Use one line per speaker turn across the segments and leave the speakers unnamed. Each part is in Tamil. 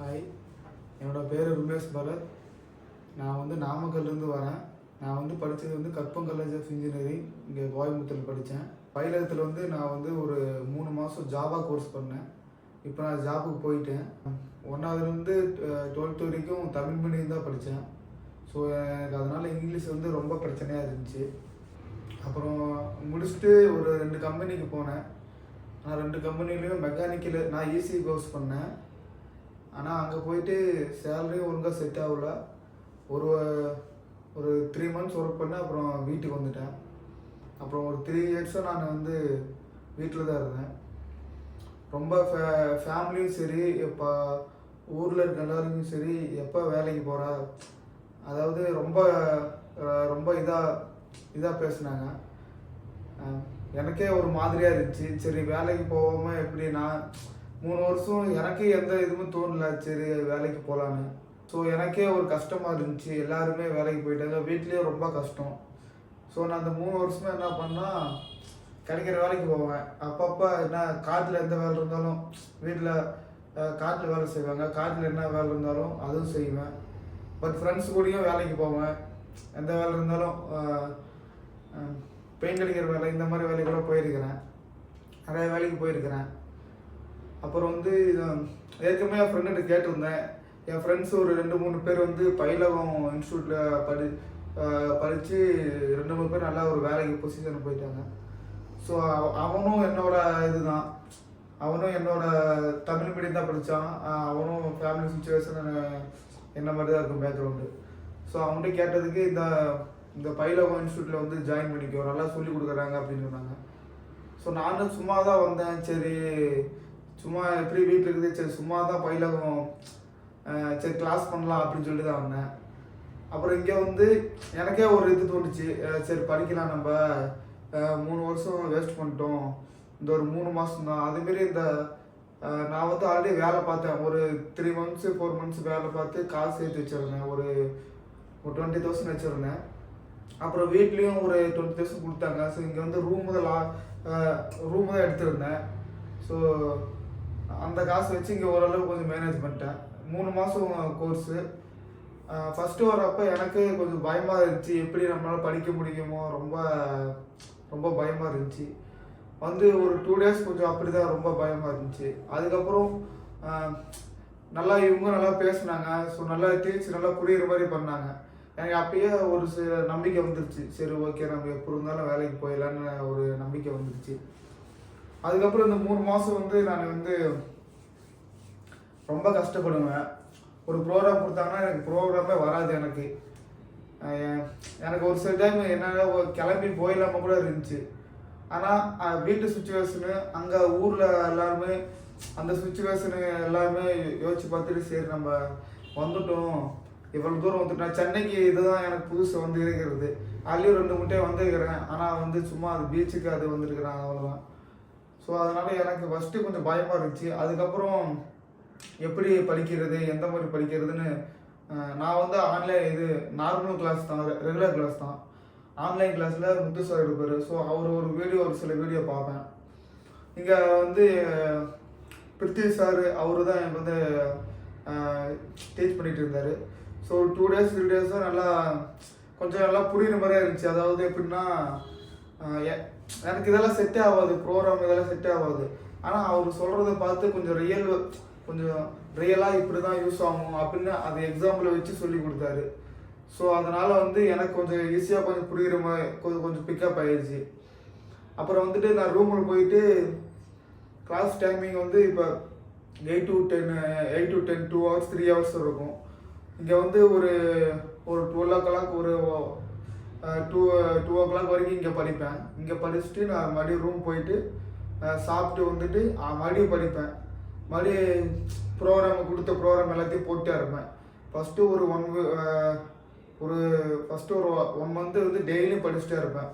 ஹாய், என்னோடய பேர் RumeshBharath. நான் வந்து நாமக்கல்லேருந்து வரேன். நான் வந்து படித்தது வந்து கற்பம் காலேஜ் ஆஃப் இன்ஜினியரிங் இங்கே கோயம்புத்தூரில் படித்தேன். பயிலகத்தில் வந்து நான் வந்து ஒரு 3 மாதம் ஜாவா கோர்ஸ் பண்ணேன். இப்போ நான் ஜாபுக்கு போயிட்டேன். 1ஆவதுலேருந்து 12th வரைக்கும் தமிழ் மீடியம் தான் படித்தேன். ஸோ எனக்கு அதனால் இங்கிலீஷ் வந்து ரொம்ப பிரச்சனையாக இருந்துச்சு. அப்புறம் முடிச்சுட்டு ஒரு 2 கம்பெனிக்கு போனேன். நான் 2 கம்பெனிலையும் மெக்கானிக்கல் நான் ஈஸி கோர்ஸ் பண்ணேன். ஆனால் அங்கே போயிட்டு சேலரியும் ஒழுங்காக செட் ஆகல. ஒரு 3 months ஒர்க் பண்ணேன். அப்புறம் வீட்டுக்கு வந்துட்டேன். அப்புறம் ஒரு 3 yearsஸாக நான் வந்து வீட்டில் தான் இருந்தேன். ரொம்ப ஃபேமிலியும் சரி, இப்போ ஊரில் இருக்க எல்லாருக்கும் சரி, எப்போ வேலைக்கு போகிறா, அதாவது ரொம்ப ரொம்ப இதாக பேசுனாங்க. எனக்கே ஒரு மாதிரியாக இருந்துச்சு. சரி, வேலைக்கு போகாமல் எப்படி நான் 3 வருஷம் எனக்கே எந்த இதுவுமே தோணல, சரி வேலைக்கு போகலான்னு. ஸோ எனக்கே ஒரு கஷ்டமாக இருந்துச்சு. எல்லாருமே வேலைக்கு போயிட்டாங்க, வீட்லேயும் ரொம்ப கஷ்டம். ஸோ நான் அந்த 3 வருஷமே என்ன பண்ணால், கிடைக்கிற வேலைக்கு போவேன். அப்பப்போ என்ன காட்டில் எந்த வேலை இருந்தாலும், வீட்டில் காட்டில் வேலை செய்வாங்க, காட்டில் என்ன வேலை இருந்தாலும் அதுவும் செய்வேன். பட் ஃப்ரெண்ட்ஸ் கூடயும் வேலைக்கு போவேன். எந்த வேலை இருந்தாலும் பெயிண்ட் அடிக்கிற வேலை, இந்த மாதிரி வேலை கூட போயிருக்கிறேன். நிறைய வேலைக்கு போயிருக்கிறேன். அப்புறம் வந்து ஏற்கனவே என் ஃப்ரெண்டு கேட்டிருந்தேன். என் ஃப்ரெண்ட்ஸ் ஒரு 2-3 பேர் வந்து பயிலகம் இன்ஸ்டியூட்டில் படித்து 2-3 பேர் நல்லா ஒரு வேலைக்கு பொசிஷனுக்கு போயிட்டாங்க. ஸோ அவனும் என்னோட இதுதான், அவனும் என்னோட தமிழ் மீடியம் தான் படித்தான். அவனும் ஃபேமிலி சுச்சுவேஷன் என்ன மாதிரி தான் இருக்கும் பேக்ரவுண்டு. ஸோ அவன்கிட்ட கேட்டதுக்கு இந்த பயிலகம் இன்ஸ்டியூட்டில் வந்து ஜாயின் பண்ணிக்கோ, நல்லா சொல்லி கொடுக்குறாங்க அப்படின்னு சொன்னாங்க. ஸோ நானும் சும்மா தான் வந்தேன். சரி, சும்மா எப்படி வீட்டில் இருக்குது, சரி சும்மா தான் பயிலகம், சரி கிளாஸ் பண்ணலாம் அப்படின்னு சொல்லிட்டு தான் வந்தேன். அப்புறம் இங்கே வந்து எனக்கே ஒரு இது தோணுச்சு, சரி படிக்கலாம், நம்ம 3 வருஷம் வேஸ்ட் பண்ணிட்டோம், இந்த ஒரு 3 மாதம் தான். அதுமாரி நான் வந்து ஆல்ரெடி வேலை பார்த்தேன். ஒரு 3 months 4 months வேலை பார்த்து காசு சேர்த்து வச்சுருந்தேன். ஒரு 20,000 வச்சுருந்தேன். அப்புறம் வீட்லேயும் ஒரு 20,000 கொடுத்தாங்க. ஸோ இங்கே வந்து ரூம் தான் எடுத்திருந்தேன். ஸோ அந்த காசு வச்சு இங்கே ஓரளவு கொஞ்சம் மேனேஜ் பண்ணிட்டேன். 3 மாதம் கோர்ஸு. ஃபஸ்ட்டு வரப்போ எனக்கு கொஞ்சம் பயமாக இருந்துச்சு, எப்படி நம்மளால் படிக்க முடியுமோ, ரொம்ப ரொம்ப பயமாக இருந்துச்சு. வந்து ஒரு 2 days கொஞ்சம் அப்படி தான் ரொம்ப பயமாக இருந்துச்சு. அதுக்கப்புறம் இவங்க நல்லா பேசுனாங்க. ஸோ நல்லா டீச் நல்லா புரியுற மாதிரி பண்ணாங்க. எனக்கு அப்பயே ஒரு சில நம்பிக்கை வந்துருச்சு. சரி, ஓகே, நம்ம எப்போ இருந்தாலும் வேலைக்கு போயிடலான்னு ஒரு நம்பிக்கை வந்துருச்சு. அதுக்கப்புறம் இந்த 3 மாதம் வந்து நான் வந்து ரொம்ப கஷ்டப்படுவேன். ஒரு ப்ரோக்ராம் கொடுத்தாங்கன்னா எனக்கு ப்ரோக்ராமே வராது. எனக்கு ஒரு சில டைம் என்னால் கிளம்பி போயிடாமல் கூட இருந்துச்சு. ஆனால் வீட்டு சுச்சுவேஷனு, அங்கே ஊரில் எல்லாருமே அந்த சுச்சுவேஷனு எல்லாருமே யோசிச்சு பார்த்துட்டு, சரி நம்ம வந்துட்டோம், இவ்வளோ தூரம் வந்துட்டு. நான் சென்னைக்கு இதுதான் எனக்கு புதுசு வந்து இருக்கிறது. அதுலேயும் 2 முட்டையை வந்துருக்கிறேன். ஆனால் வந்து சும்மா அது பீச்சுக்கு அது வந்துருக்குறாங்க, அவ்வளோதான். ஸோ அதனால் எனக்கு ஃபஸ்ட்டு கொஞ்சம் பயமாக இருந்துச்சு. அதுக்கப்புறம் எப்படி படிக்கிறது, எந்த மாதிரி படிக்கிறதுன்னு நான் வந்து நார்மல் கிளாஸ் தான், ரெகுலர் கிளாஸ் தான். ஆன்லைன் கிளாஸில் முத்து சார் எடுப்பார். ஸோ அவர் ஒரு சில வீடியோ பார்ப்பேன். இங்கே வந்து பிருத்வி சார், அவரு தான் எனக்கு வந்து டீச் பண்ணிகிட்டு இருந்தார். ஸோ 2 days 3 days தான் கொஞ்சம் நல்லா புரியுற மாதிரியாக இருந்துச்சு. அதாவது எப்படின்னா, எனக்கு இதெல்லாம் செட்டே ஆகாது, ப்ரோக்ராம் இதெல்லாம் செட்டே ஆகாது. ஆனால் அவர் சொல்கிறத பார்த்து கொஞ்சம் ரியலாக இப்படி தான் யூஸ் ஆகும் அப்படின்னு அது எக்ஸாம்பிளை வச்சு சொல்லி கொடுத்தாரு. ஸோ அதனால் வந்து எனக்கு கொஞ்சம் ஈஸியாக கொஞ்சம் புரிகிற மாதிரி கொஞ்சம் பிக்கப் ஆகிடுச்சு. அப்புறம் வந்துட்டு நான் ரூமில் போயிட்டு கிளாஸ் டைமிங் வந்து இப்போ 8 to 10 2 hours 3 hours இருக்கும். இங்கே வந்து ஒரு 12 o'clock ஒரு 2 o'clock வரைக்கும் இங்கே படிப்பேன். இங்கே படிச்சுட்டு நான் மறுபடியும் ரூம் போயிட்டு சாப்பிட்டு வந்துட்டு மறுபடியும் படிப்பேன். மறுபடியும் கொடுத்த ப்ரோக்ராம் எல்லாத்தையும் போட்டே இருப்பேன். ஃபஸ்ட்டு ஒரு 1 month வந்து டெய்லியும் படிச்சுட்டே இருப்பேன்.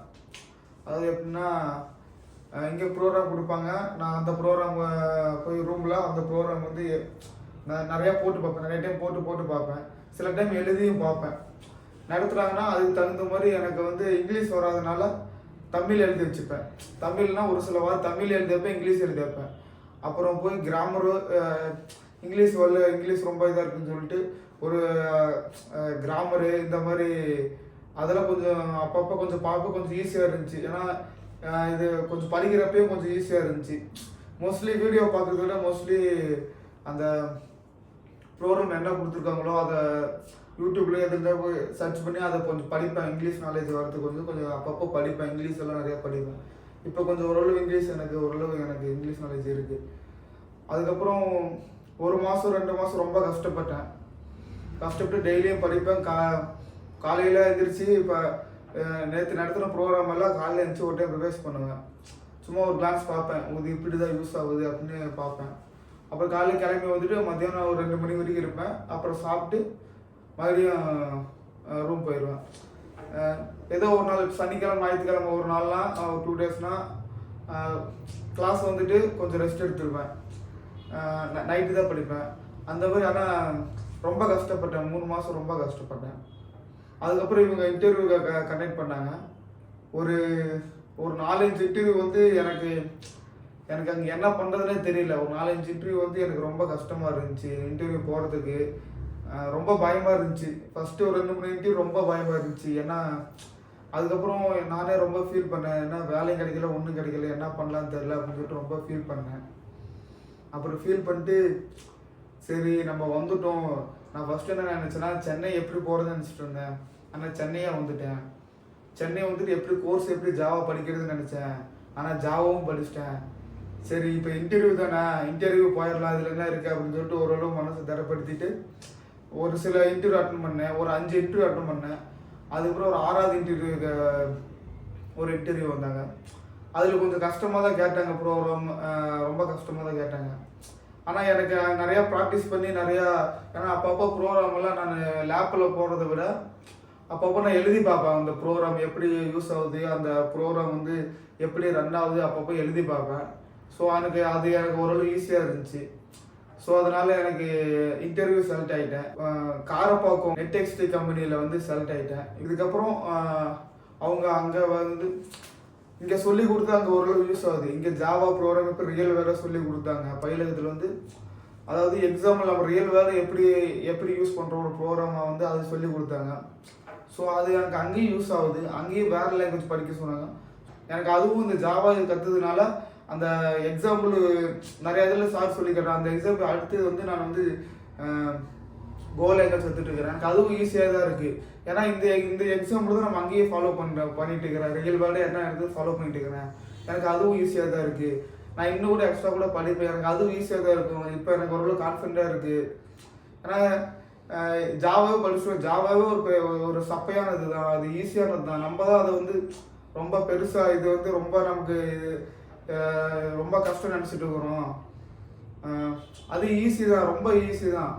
அதாவது எப்படின்னா, இங்கே ப்ரோக்ராம் கொடுப்பாங்க, நான் அந்த ப்ரோக்ராம் போய் ரூமில் அந்த ப்ரோக்ராம் வந்து நான் நிறையா போட்டு பார்ப்பேன். நிறைய டைம் போட்டு பார்ப்பேன். சில டைம் எழுதியும் பார்ப்பேன். நடத்துகிறாங்கன்னா அதுக்கு தகுந்த மாதிரி எனக்கு வந்து இங்கிலீஷ் வராதனால தமிழ் எழுதி வச்சுப்பேன். தமிழ்னா ஒரு சில வாரம் தமிழ் எழுதி வைப்பேன், இங்கிலீஷ் எழுதி வைப்பேன். அப்புறம் போய் கிராமரு இங்கிலீஷ் வரல, இங்கிலீஷ் ரொம்ப இதாக இருக்குன்னு சொல்லிட்டு ஒரு கிராமரு இந்த மாதிரி அதெல்லாம் கொஞ்சம் அப்பப்போ கொஞ்சம் பார்க்க கொஞ்சம் ஈஸியாக இருந்துச்சு. ஏன்னா இது கொஞ்சம் படிக்கிறப்பையும் கொஞ்சம் ஈஸியாக இருந்துச்சு. மோஸ்ட்லி வீடியோ பார்க்குறத விட மோஸ்ட்லி அந்த ப்ரோக்ராம் என்ன கொடுத்துருக்காங்களோ அதை யூடியூப்லேயே எதுனா போய் சர்ச் பண்ணி அதை கொஞ்சம் படிப்பேன். இங்கிலீஷ் நாலேஜ் வரதுக்கு கொஞ்சம் அப்பப்போ படிப்பேன். இங்கிலீஷ் எல்லாம் நிறையா படிப்பேன். இப்போ கொஞ்சம் ஓரளவு எனக்கு இங்கிலீஷ் நாலேஜ் இருக்குது. அதுக்கப்புறம் 1 மாதம் 2 மாதம் ரொம்ப கஷ்டப்பட்டு டெய்லியும் படிப்பேன். காலையில் எழுந்திரிச்சு இப்போ நேற்று நடத்துகிற ப்ரோக்ராம் எல்லாம் காலையில் எழுந்திரிச்சு ஒரு டைம் ரிவைஸ் பண்ணுவேன். சும்மா ஒரு கிளான்ஸ் பார்ப்பேன், இது இப்படி தான் யூஸ் ஆகுது அப்படின்னு பார்ப்பேன். அப்புறம் காலையில் கிளம்பி வந்துட்டு மத்தியானம் ஒரு 2 மணி வரைக்கும் இருப்பேன். அப்புறம் சாப்பிட்டு மறுபடியும் ரூம் போயிடுவேன். ஏதோ ஒரு நாள் சனிக்கிழமை ஞாயிற்றுக்கிழமை ஒரு நாள்லாம் 2 டேஸ்னால் கிளாஸ் வந்துட்டு கொஞ்சம் ரெஸ்ட் எடுத்துருப்பேன். நைட்டு தான் படிப்பேன். அந்த மாதிரி. ஆனால் ரொம்ப கஷ்டப்பட்டேன், 3 மாதம் ரொம்ப கஷ்டப்பட்டேன். அதுக்கப்புறம் இவங்க இன்டர்வியூ கண்டக்ட் பண்ணாங்க. ஒரு 4-5 இன்டர்வியூ வந்து எனக்கு அங்கே என்ன பண்ணுறதுனே தெரியல. ஒரு 4-5 இன்டர்வியூ வந்து எனக்கு ரொம்ப கஷ்டமாக இருந்துச்சு. இன்டர்வியூ போகிறதுக்கு ரொம்ப பயமாக இருந்துச்சு. ஃபஸ்ட்டு ஒரு 2-3 இன்டர்வியூ ரொம்ப பயமாக இருந்துச்சு. ஏன்னா அதுக்கப்புறம் நானே ரொம்ப ஃபீல் பண்ணேன். ஏன்னா வேலையும் கிடைக்கல, ஒன்றும் கிடைக்கல, என்ன பண்ணலான்னு தெரியல அப்படின்னு சொல்லிட்டு ரொம்ப ஃபீல் பண்ணேன். அப்புறம் ஃபீல் பண்ணிட்டு சரி நம்ம வந்துட்டோம். நான் ஃபஸ்ட்டு என்ன நினச்சேன்னா சென்னை எப்படி போகிறதுன்னு நினச்சிட்டு இருந்தேன். ஆனால் சென்னையாக வந்துட்டேன். சென்னை வந்துட்டு எப்படி ஜாவா படிக்கிறதுன்னு நினச்சேன். ஆனால் ஜாவாவும் படிச்சிட்டேன். சரி இப்போ இன்டர்வியூ தானே, இன்டர்வியூ போயிடலாம், இதில் என்ன இருக்குது அப்படின்னு சொல்லிட்டு ஓரளவு மனசை தரப்படுத்திட்டு ஒரு சில இன்டர்வியூ அட்டன் பண்ணேன். ஒரு 5 இன்டர்வியூ அட்டன் பண்ணேன். அதுக்கப்புறம் ஒரு 6வது இன்டர்வியூக்கு ஒரு இன்டர்வியூ வந்தாங்க. அதில் கொஞ்சம் கஷ்டமாக தான் கேட்டாங்க. ப்ரோக்ராம் ரொம்ப கஷ்டமாக தான் கேட்டாங்க. ஆனால் எனக்கு நிறையா ப்ராக்டிஸ் பண்ணி ஏன்னா அப்பப்போ ப்ரோக்ராமெல்லாம் நான் லேப்பில் போடுறத விட அப்பப்போ நான் எழுதி பார்ப்பேன். அந்த ப்ரோக்ராம் எப்படி யூஸ் ஆகுது, அந்த ப்ரோக்ராம் வந்து எப்படி ரன் ஆகுது அப்பப்போ எழுதி பார்ப்பேன். ஸோ அது எனக்கு ஓரளவு ஈஸியாக இருந்துச்சு. ஸோ அதனால் எனக்கு இன்டர்வியூ செலக்ட் ஆகிட்டேன். காரப்பாக்கம் நெட்எக்ஸ்ட் கம்பெனியில் வந்து செலக்ட் ஆகிட்டேன். இதுக்கப்புறம் அவங்க அங்கே வந்து இங்கே சொல்லி கொடுத்தா அங்கே ஓரளவு யூஸ் ஆகுது. இங்கே ஜாவா ப்ரோக்ராம் இப்போ ரியல் வேலை சொல்லி கொடுத்தாங்க. பயிலகத்தில் வந்து அதாவது எக்ஸாம்பிள் நம்ம ரியல் வேலை எப்படி யூஸ் பண்ணுற ஒரு ப்ரோக்ராமை வந்து அது சொல்லி கொடுத்தாங்க. ஸோ அது எனக்கு அங்கேயும் யூஸ் ஆகுது. அங்கேயும் வேறு லாங்குவேஜ் படிக்க சொன்னாங்க. எனக்கு அதுவும் இந்த ஜாவா கற்றுதுனால அந்த எக்ஸாம்பிள் நிறைய இதில் சார் சொல்லிக்கிறேன். அந்த எக்ஸாம்பிள் அடுத்தது வந்து நான் வந்து கோ லாங்குவேஜ் எடுத்துகிட்டு இருக்கிறேன். எனக்கு அதுவும் ஈஸியாக தான் இருக்குது. ஏன்னா இந்த எக்ஸாம்பிள் தான் நம்ம அங்கேயே ஃபாலோ பண்ணிட்டு இருக்கிறேன். ரியல் வேர்ல்டு என்ன எடுத்து ஃபாலோ பண்ணிட்டு இருக்கிறேன். எனக்கு அதுவும் ஈஸியாக தான் இருக்குது. நான் இன்னும் கூட எக்ஸ்ட்ரா கூட படிப்பேன். எனக்கு அதுவும் ஈஸியாக தான் இருக்கும். இப்போ எனக்கு ஓரளவு கான்ஃபிடென்ட்டாக இருக்குது. ஏன்னா ஜாவாவே படிச்சுடுவேன். ஜாவாவே ஒரு சப்பையானது தான், அது ஈஸியானது தான். நம்ம தான் அதை வந்து ரொம்ப பெருசாக இது வந்து ரொம்ப நமக்கு ரொம்ப கஷ்டம் நினச்சிட்டு இருக்கிறோம். அது ஈஸி தான், ரொம்ப ஈஸி தான்.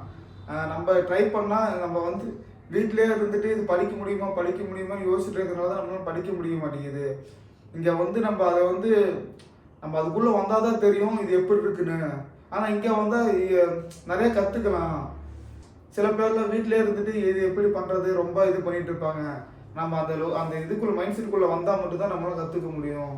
நம்ம ட்ரை பண்ணால் நம்ம வந்து வீட்டிலே இருந்துட்டு இது படிக்க முடியுமா யோசிச்சுட்டு இருக்கிறதுனால தான் நம்மளால படிக்க முடிய மாட்டேங்குது. இங்கே வந்து நம்ம அதை வந்து நம்ம அதுக்குள்ளே வந்தால் தான் தெரியும் இது எப்படி இருக்குன்னு. ஆனால் இங்கே வந்தால் நிறைய கற்றுக்கலாம். சில பேர்லாம் வீட்டிலே இருந்துட்டு இது எப்படி பண்ணுறது ரொம்ப இது பண்ணிகிட்டு இருப்பாங்க. நம்ம அந்த இதுக்குள்ளே மைண்ட் செட்டுக்குள்ளே வந்தால் மட்டும்தான் நம்மளால் கற்றுக்க முடியும்.